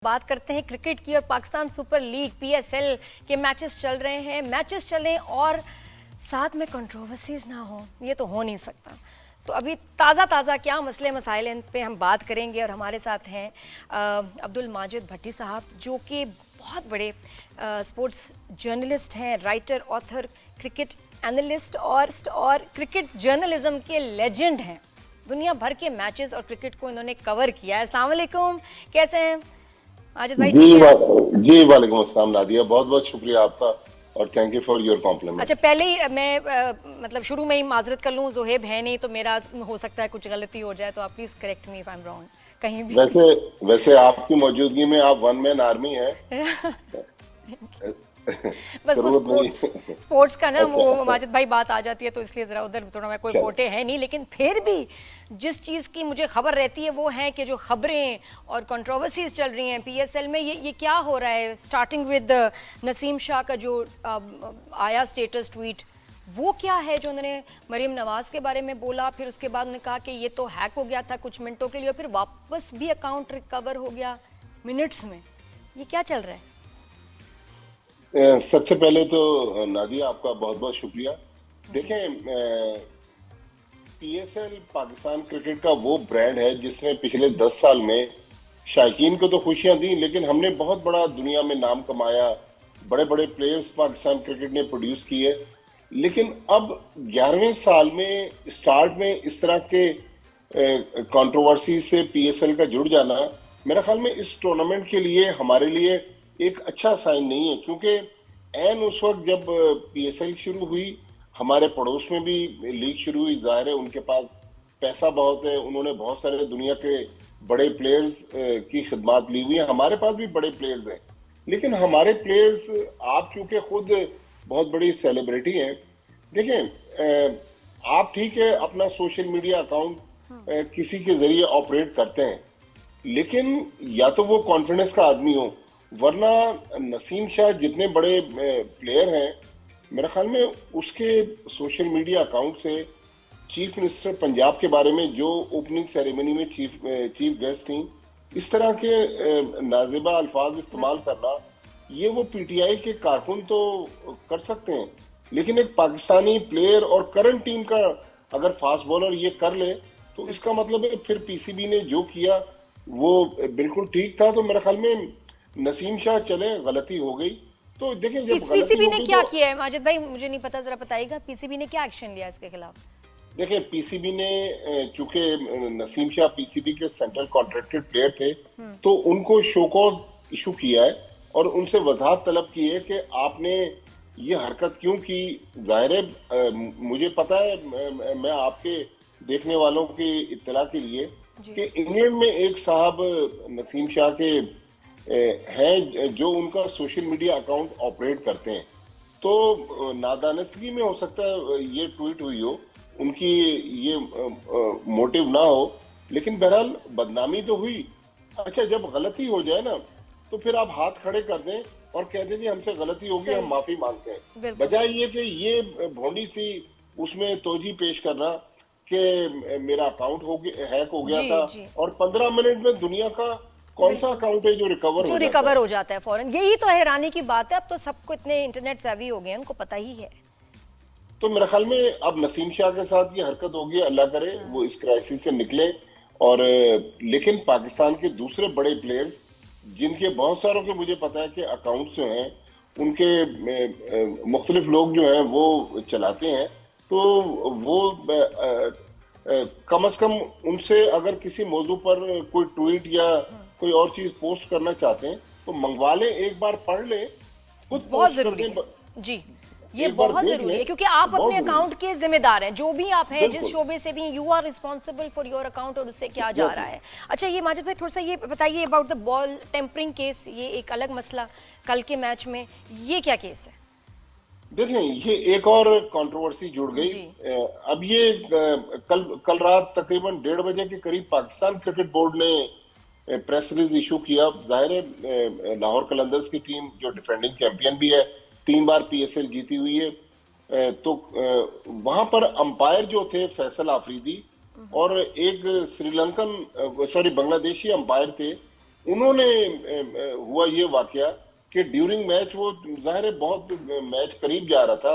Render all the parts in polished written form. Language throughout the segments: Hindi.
बात करते हैं क्रिकेट की और पाकिस्तान सुपर लीग पीएसएल के मैचेस चल रहे हैं और साथ में कंट्रोवर्सीज ना हो, ये तो हो नहीं सकता। तो अभी ताज़ा क्या मसले मसाइल इन पे हम बात करेंगे और हमारे साथ हैं अब्दुल माजिद भट्टी साहब, जो कि बहुत बड़े स्पोर्ट्स जर्नलिस्ट हैं, राइटर, ऑथर, क्रिकेट एनालिस्ट और क्रिकेट जर्नलिज्म के लेजेंड हैं। दुनिया भर के मैचेस और क्रिकेट को इन्होंने कवर किया है। अस्सलाम वालेकुम, कैसे हैं माजिद भाई? जी वालेकुम अस्सलाम नादिया, बहुत बहुत शुक्रिया आपका और thank you for your compliment. अच्छा, पहले ही मैं मतलब शुरू में ही माजरत कर लूँ, ज़ोहेब है नहीं तो मेरा हो सकता है कुछ गलती हो जाए, तो आप please correct me if I am wrong कहीं भी। वैसे आपकी मौजूदगी में आप वन मैन आर्मी है। बस वो जरूरत नहीं। स्पोर्ट्स का ना वो माजिद भाई बात आ जाती है, तो इसलिए जरा उधर थोड़ा मैं कोई फोटे है नहीं, लेकिन फिर भी जिस चीज़ की मुझे खबर रहती है वो है कि जो खबरें और कंट्रोवर्सीज चल रही हैं पीएसएल में, ये क्या हो रहा है। स्टार्टिंग विद नसीम शाह का जो आया स्टेटस ट्वीट, वो क्या है जो उन्होंने मरीम नवाज के बारे में बोला, फिर उसके बाद उन्होंने कहा कि ये तो हैक हो गया था कुछ मिनटों के लिए, फिर वापस भी अकाउंट रिकवर हो गया मिनट्स में। ये क्या चल रहा है? सबसे पहले तो नादिया आपका बहुत बहुत शुक्रिया। देखें, पीएसएल पाकिस्तान क्रिकेट का वो ब्रांड है जिसने पिछले 10 साल में शायकीन को तो खुशियां दी, लेकिन हमने बहुत बड़ा दुनिया में नाम कमाया, बड़े बड़े प्लेयर्स पाकिस्तान क्रिकेट ने प्रोड्यूस किए। लेकिन अब 11वें साल में स्टार्ट में इस तरह के कंट्रोवर्सी से पीएसएल का जुड़ जाना, मेरा ख्याल में इस टूर्नामेंट के लिए हमारे लिए एक अच्छा साइन नहीं है, क्योंकि एन उस वक्त जब पीएसएल शुरू हुई, हमारे पड़ोस में भी लीग शुरू हुई। जाहिर है उनके पास पैसा बहुत है, उन्होंने बहुत सारे दुनिया के बड़े प्लेयर्स की खिदमत ली हुई है। हमारे पास भी बड़े प्लेयर्स हैं, लेकिन हमारे प्लेयर्स, आप चूंकि खुद बहुत बड़ी सेलिब्रिटी हैं, देखें, आप ठीक है अपना सोशल मीडिया अकाउंट किसी के जरिए ऑपरेट करते हैं, लेकिन या तो वो कॉन्फिडेंस का आदमी हो, वरना नसीम शाह जितने बड़े प्लेयर हैं, मेरे ख्याल में उसके सोशल मीडिया अकाउंट से चीफ मिनिस्टर पंजाब के बारे में जो ओपनिंग सेरेमनी में चीफ गेस्ट थी, इस तरह के नाजिबा अल्फाज इस्तेमाल करना, ये वो पीटीआई के कारकुन तो कर सकते हैं, लेकिन एक पाकिस्तानी प्लेयर और करंट टीम का अगर फास्ट बॉलर ये कर ले, तो इसका मतलब है फिर पीसीबी ने जो किया वो बिल्कुल ठीक था। तो मेरे ख्याल में नसीम शाह चले, गलती हो गई। तो देखें, जब पीसीबी ने क्या किया है माजिद भाई, मुझे नहीं पता, जरा बताइएगा पीसीबी ने क्या एक्शन लिया इसके खिलाफ? देखें, पीसीबी ने, चूंकि नसीम शाह पीसीबी के सेंट्रल कॉन्ट्रैक्टेड प्लेयर थे, तो उनको शोकॉज इशू किया है और उनसे वजाहत तलब की है कि आपने ये हरकत क्यों की। जाहिर है मुझे पता है, मैं आपके देखने वालों की इत्तला के लिए, कि इंग्लैंड में एक साहब नसीम शाह के हैं जो उनका सोशल मीडिया अकाउंट ऑपरेट करते हैं, तो नादानस्तगी में हो सकता है ये ट्वीट हुई हो, उनकी ये मोटिव ना हो, लेकिन बहरहाल बदनामी तो हुई। अच्छा, जब गलती हो जाए ना, तो फिर आप हाथ खड़े कर दें और कह दें कि हमसे गलती होगी, हम माफी मांगते हैं, बजाय ये कि ये भोंडी सी उसमें तोजी पेश करना कि मेरा अकाउंट हैक हो गया था, और 15 मिनट में दुनिया का कौन सा अकाउंट है जो रिकवर हो जाता है फौरन। यही तो हैरानी की बात है, अब तो सबको इतने इंटरनेट सेवी हो गए हैं, उनको पता ही है। तो मेरे ख्याल में अब नसीम शाह के साथ ये हरकत होगी, अल्लाह करे वो इस क्राइसिस से निकले। और लेकिन पाकिस्तान के दूसरे बड़े प्लेयर्स, जिनके बहुत सारों के मुझे पता है कि अकाउंट्स जो हैं उनके मुख्तलिफ लोग जो हैं वो चलाते हैं, तो वो कम से कम उनसे अगर किसी मौजू पर कोई ट्वीट या कोई और चीज पोस्ट करना चाहते हैं तो मंगवा लें, एक बार पढ़ लें, खुद बहुत जरूरी है जी, ये बहुत जरूरी है, क्योंकि आप अपने अकाउंट के जिम्मेदार हैं, जो भी आप हैं, जिस शोबे से भी, you are responsible for your account और उससे क्या जा रहा है। अच्छा, ये माजिद भाई थोड़ा सा ये बताइए about the ball tampering case, ये एक अलग मसला कल के मैच में, ये क्या केस है? देखें, ये एक और कंट्रोवर्सी जुड़ गई। अब ये कल रात तकरीबन 1:30 बजे के करीब पाकिस्तान क्रिकेट बोर्ड ने प्रेस रिलीज इशू किया। जाहिर है लाहौर कलंदर्स की टीम जो डिफेंडिंग चैंपियन भी है, 3 बार पीएसएल जीती हुई है, तो वहां पर अंपायर जो थे फैसल आफरीदी और एक बांग्लादेशी अंपायर थे, उन्होंने हुआ ये वाकया कि ड्यूरिंग मैच वो जाहिर है बहुत मैच करीब जा रहा था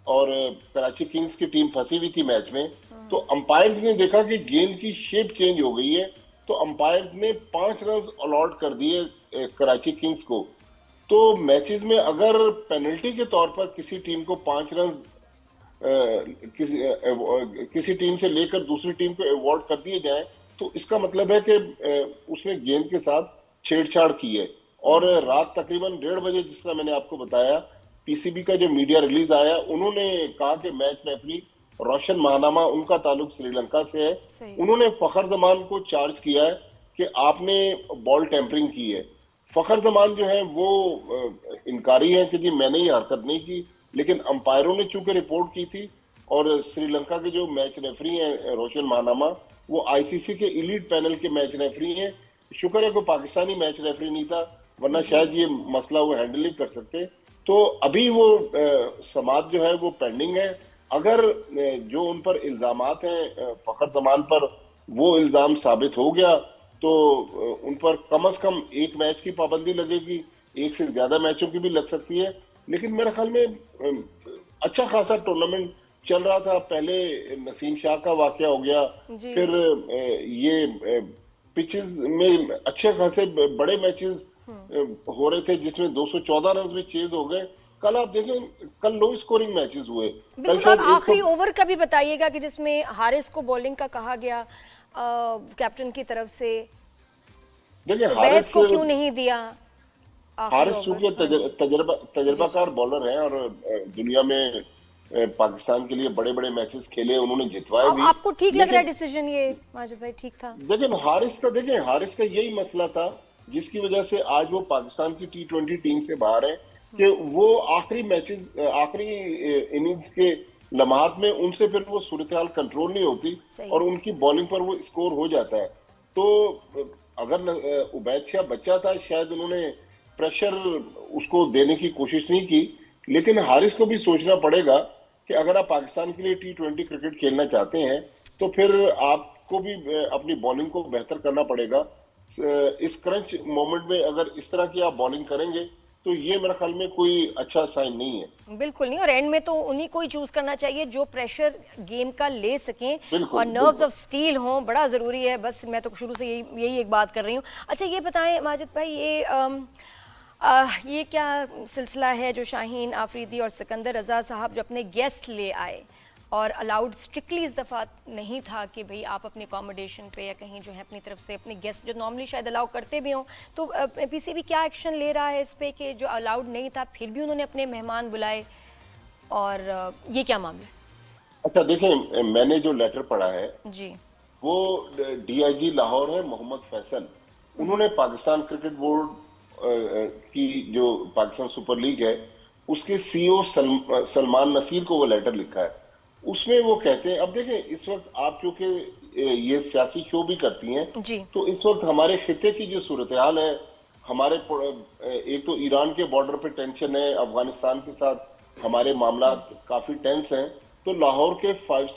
और कराची किंग्स की टीम फंसी हुई थी मैच में। तो अंपायर्स ने देखा कि गेंद की शेप चेंज हो गई है, तो अंपायर्स ने 5 रन अलॉट कर दिए कराची किंग्स को। तो मैचेस में अगर पेनल्टी के तौर पर किसी टीम को 5 रन किसी टीम से लेकर दूसरी टीम को अवॉर्ड कर दिए जाएं, तो इसका मतलब है कि उसने गेंद के साथ छेड़छाड़ की है। और रात तकरीबन 1:30 बजे, जिस तरह मैंने आपको बताया, पीसीबी का जो मीडिया रिलीज आया, उन्होंने कहा कि मैच रेफरी रोशन महानामा, उनका ताल्लुक श्रीलंका से है, सही। उन्होंने फखर जमान को चार्ज किया है कि आपने बॉल टेम्परिंग की है। फखर जमान जो है वो इनकारी है कि जी मैंने ये हरकत नहीं की, लेकिन अंपायरों ने चूंकि रिपोर्ट की थी और श्रीलंका के जो मैच रेफरी हैं रोशन महानामा, वो आईसीसी के इलीट पैनल के मैच रेफरी हैं। शुक्र है कोई पाकिस्तानी मैच रेफरी नहीं था, वरना शायद ये मसला वो हैंडल नहीं कर सकते। तो अभी वो समात जो है वो पेंडिंग है। अगर जो उन पर इल्जामात हैं फखर जमान पर, वो इल्जाम साबित हो गया तो उन पर कम से कम 1 मैच की पाबंदी लगेगी, 1 से ज्यादा मैचों की भी लग सकती है। लेकिन मेरे ख्याल में अच्छा खासा टूर्नामेंट चल रहा था। पहले नसीम शाह का वाकया हो गया, जी। फिर ये पिचेस में अच्छे खासे बड़े मैचेस हो रहे थे जिसमें 214 रन में चेज हो गए। कल आप देखें, कल लो स्कोरिंग मैचेस हुए। कल बिल्कुल। शायद और आखिरी ओवर का भी बताइएगा कि जिसमें हारिस को बॉलिंग का कहा गया कैप्टन की तरफ से, देखिए उबैद को क्यों नहीं दिया आखिरी हारिस ओवर? चूंकि हाँ जी। तजर्बाकार बॉलर हैं और दुनिया में पाकिस्तान के लिए बड़े बड़े मैचेस खेले, उन्होंने जितवाए अब भी। आपको ठीक लग रहा है लेकिन डिसीजन ये माजिद भाई, ठीक था? लेकिन हारिस का यही मसला था जिसकी वजह से आज वो पाकिस्तान की T20 टीम से बाहर है, कि वो आखिरी मैचेस, आखिरी इनिंग्स के लम्हात में उनसे फिर वो सूरत हाल कंट्रोल नहीं होती सही। और उनकी बॉलिंग पर वो स्कोर हो जाता है। तो अगर उबैद शाह बच्चा था, शायद उन्होंने प्रेशर उसको देने की कोशिश नहीं की। लेकिन हारिस को भी सोचना पड़ेगा कि अगर आप पाकिस्तान के लिए T20 क्रिकेट खेलना चाहते हैं तो फिर आपको भी अपनी बॉलिंग को बेहतर करना पड़ेगा। इस क्रंच मोमेंट में अगर इस तरह की आप बॉलिंग करेंगे तो ये मेरे ख्याल में कोई अच्छा साइन नहीं है। बिल्कुल नहीं। और एंड में तो उन्हीं को ही चूज करना चाहिए जो प्रेशर गेम का ले सकें और बिल्कुल नर्व्स बिल्कुल। ऑफ स्टील हों, बड़ा ज़रूरी है। बस मैं तो शुरू से यही एक बात कर रही हूँ। अच्छा ये बताएं माजिद भाई, ये क्या सिलसिला है जो शाहीन आफरीदी और सिकंदर रजा साहब जो अपने गेस्ट ले आए और अलाउड स्ट्रिक्टली इस दफ़ा नहीं था कि भाई आप अपने अकोमोडेशन पे या कहीं जो है अपनी तरफ से अपने गेस्ट जो नॉर्मली शायद अलाउ करते भी हों, तो पीसीबी क्या एक्शन ले रहा है इस पे कि जो अलाउड नहीं था फिर भी उन्होंने अपने मेहमान बुलाए, और ये क्या मामला अच्छा देखें, मैंने जो लेटर पढ़ा है है? जी। वो डीआईजी लाहौर है मोहम्मद फैसल, उन्होंने पाकिस्तान क्रिकेट बोर्ड की जो पाकिस्तान सुपर लीग है उसके सीईओ सलमान नसीर को वो लेटर लिखा है। उसमें वो कहते हैं, अब देखें इस वक्त आप चूंकि ये सियासी शो भी करती हैं, जी। तो इस वक्त हमारे खिते की जो सूरत हाल है, हमारे एक तो ईरान के बॉर्डर पे टेंशन है, अफगानिस्तान के साथ हमारे मामला काफी टेंस हैं। तो लाहौर के 5